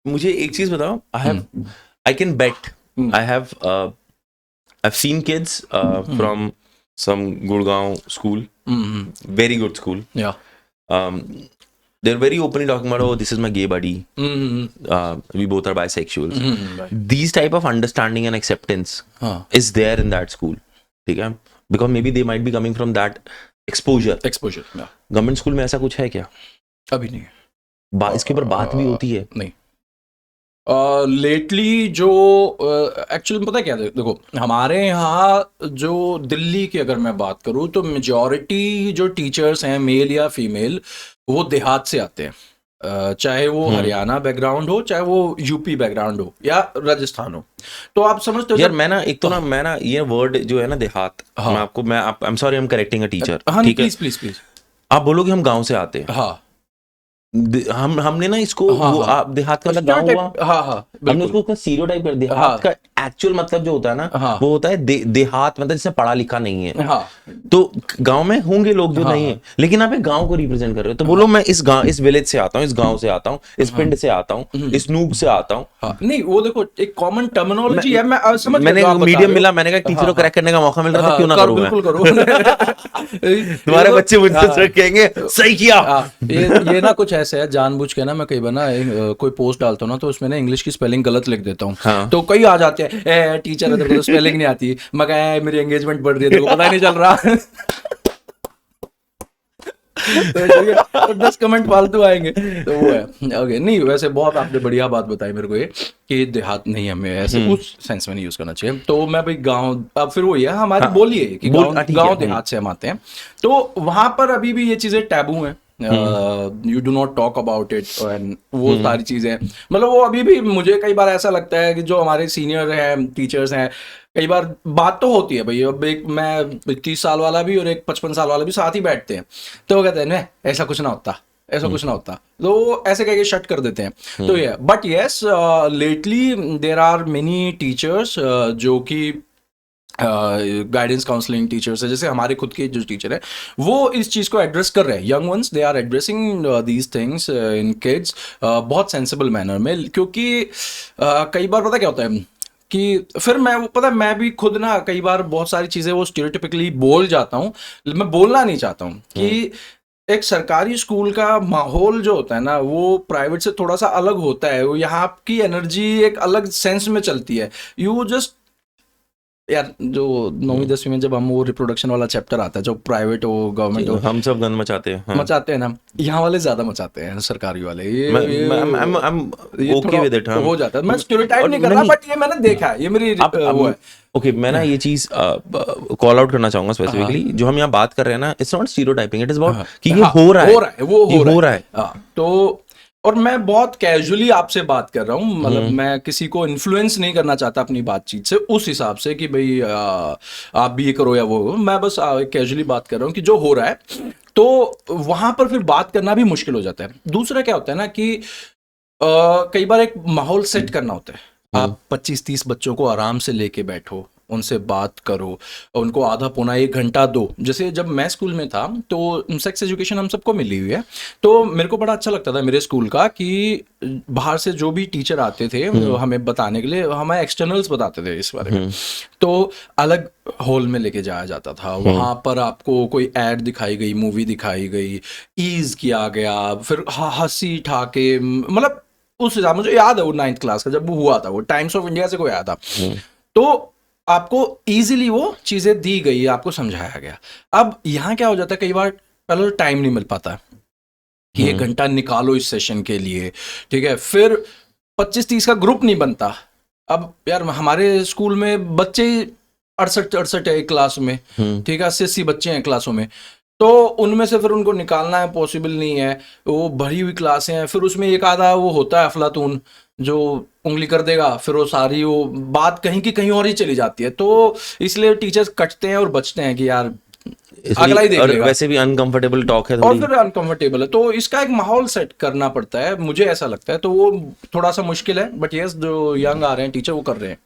मुझे एक चीज बताओ, I can bet, I have seen kids from some Gurgaon school, very good school. Yeah. They're very openly talking about, oh, this is my gay buddy. We both are bisexuals. Right. These type of understanding and acceptance is there in that school. Okay? Because maybe they might be coming from that exposure. Yeah. Government school में ऐसा कुछ है क्या? अभी नहीं है. इसके ऊपर बात भी होती है? नहीं. लेटली जो एक्चुअली पता है क्या, देखो हमारे यहाँ जो दिल्ली की अगर मैं बात करूँ तो मेजॉरिटी जो टीचर्स हैं मेल या फीमेल वो देहात से आते हैं, चाहे वो हरियाणा बैकग्राउंड हो, चाहे वो यूपी बैकग्राउंड हो या राजस्थान हो. तो आप समझते हो यार, मैं ना ये वर्ड जो है ना देहात, मैं I am sorry, I am correcting a teacher. ठीक है, प्लीज आप बोलोगे हम गांव से आते हैं. हाँ, हमने ना इसको देहात का मतलब गाँव हुआ, हमने उसको स्टीरियोटाइप कर दिया. देहात का एक्चुअल मतलब जो होता है ना वो होता है देहात, मतलब जिससे पढ़ा लिखा नहीं है. तो गांव में होंगे लोग जो नहीं है, लेकिन आप एक गांव को रिप्रेजेंट कर रहे हो. तो बोलो मैं इस विलेज से आता हूँ, इस गांव से आता हूँ, इस पिंड से आता हूँ, इस नूब से आता हूँ. नहीं, वो देखो एक कॉमन टर्मिनोलॉजी है. मैं समझ, मैंने मीडियम मिला, मैंने कहा टीचर को क्रैक करने का मौका मिल रहा था, क्यों ना करूं. बिल्कुल करो. तुम्हारे बच्चे मुझसे कहेंगे सही किया. ये ना कुछ ऐसे है, जानबूझ के ना मैं कई बार ना कोई पोस्ट डालता हूँ ना तो उसमें ना इंग्लिश की स्पेलिंग गलत लिख देता हूँ. तो कई आ जाते हैं, टीचर है तेरे को तो स्पेलिंग नहीं आती. मैं कहा मेरी एंगेजमेंट बढ़ रही है, तेरे को पता ही नहीं चल रहा. तो 10 कमेंट फालतू आएंगे. तो वो है. ओके, नहीं वैसे बहुत आपने बढ़िया बात बताई मेरे को, ये कि देहात नहीं, हमें ऐसे उस सेंस में नहीं यूज करना चाहिए. तो मैं भाई गांव, अब फिर वही है हमारी बोली है कि गांव देहात से हम आते हैं. तो वहां पर अभी भी ये चीजें टैबू हैं. You do not talk about it and वो सारी चीजें, मतलब वो अभी भी मुझे कई बार ऐसा लगता है कि जो हमारे सीनियर हैं, टीचर्स हैं, कई बार बात तो होती है भाई. अब एक मैं 30 साल वाला भी और एक 55 साल वाला भी साथ ही बैठते हैं, तो वो कहते हैं नहीं ऐसा कुछ ना होता, ऐसा कुछ ना होता, तो वो ऐसे कह के शट कर देते हैं. तो ये but yes, lately there are many teachers जो कि गाइडेंस काउंसलिंग टीचर्स है, जैसे हमारे खुद के जो टीचर है वो इस चीज को एड्रेस कर रहे हैं. Young ones, they are addressing these things in kids बहुत सेंसिबल मैनर में. क्योंकि कई बार पता क्या होता है कि फिर मैं भी खुद ना कई बार बहुत सारी चीजें वो स्टीरियोटाइपिकली बोल जाता हूँ. मैं बोलना नहीं चाहता हूँ कि एक सरकारी स्कूल का माहौल जो होता है ना वो प्राइवेट से थोड़ा सा अलग होता है. वो यहाँ की एनर्जी एक अलग सेंस में चलती है. यू जस्ट यार, जो 9वीं 10वीं में जब हम वो रिप्रोडक्शन वाला चैप्टर आता है, जो प्राइवेट हो गवर्नमेंट हो, हम सब गंद मचाते हैं. मचाते हैं ना, यहाँ वाले ज्यादा मचाते हैं, सरकारी वाले. ये ओके विद इट हो जाता है. मैं स्टीरियोटाइप नहीं कर रहा, बट ये मैंने देखा है, ये मेरी वो है. ओके, मैं ना ये चीज कॉल आउट करना चाहूंगा स्पेसिफिकली. जो हम यहाँ बात कर रहे हैं ना, it's not stereotyping, it is about कि ये हो रहा है. तो और मैं बहुत कैजुअली आपसे बात कर रहा हूँ, मतलब मैं किसी को इन्फ्लुएंस नहीं करना चाहता अपनी बातचीत से उस हिसाब से कि भाई आप भी ये करो या वो. मैं बस कैजुअली बात कर रहा हूँ कि जो हो रहा है. तो वहां पर फिर बात करना भी मुश्किल हो जाता है. दूसरा क्या होता है ना कि कई बार एक माहौल सेट करना होता है. आप 25-30 बच्चों को आराम से लेके बैठो, उनसे बात करो, उनको आधा पौना 1 घंटा दो. जैसे जब मैं स्कूल में था तो सेक्स एजुकेशन हम सबको मिली हुई है, तो मेरे को बड़ा अच्छा लगता था मेरे स्कूल का कि बाहर से जो भी टीचर आते थे हमें बताने के लिए, हमें एक्सटर्नल्स बताते थे इस बारे में. तो अलग हॉल में लेके जाया जाता था. वहां पर आपको कोई एड दिखाई गई, मूवी दिखाई गई, ईज किया गया, फिर हंसी ठाके, मतलब उस हिसाब मुझे याद है वो 9th क्लास का जब वो हुआ था, वो टाइम्स ऑफ इंडिया से कोई आया था. तो आपको इजीली वो चीजें दी गई, आपको समझाया गया. अब यहाँ क्या हो जाता है, कई बार पहले तो टाइम नहीं मिल पाता कि 1 घंटा निकालो इस सेशन के लिए, ठीक है. फिर 25-30 का ग्रुप नहीं बनता. अब यार हमारे स्कूल में बच्चे 68 है एक क्लास में, ठीक है, 80 बच्चे हैं क्लासों में. तो उनमें से फिर उनको निकालना है पॉसिबल नहीं है. वो भरी हुई क्लासें हैं, फिर उसमें एक आधा वो होता है अफलातून जो उंगली कर देगा, फिर वो सारी वो बात कहीं की कहीं और ही चली जाती है. तो इसलिए टीचर्स कटते हैं और बचते हैं कि यार अगला ही देख लेगा. वैसे भी अनकंफर्टेबल टॉक है और फिर अनकंफर्टेबल है, तो इसका एक माहौल सेट करना पड़ता है, मुझे ऐसा लगता है. तो वो थोड़ा सा मुश्किल है, बट यस जो यंग आ रहे हैं टीचर वो कर रहे हैं.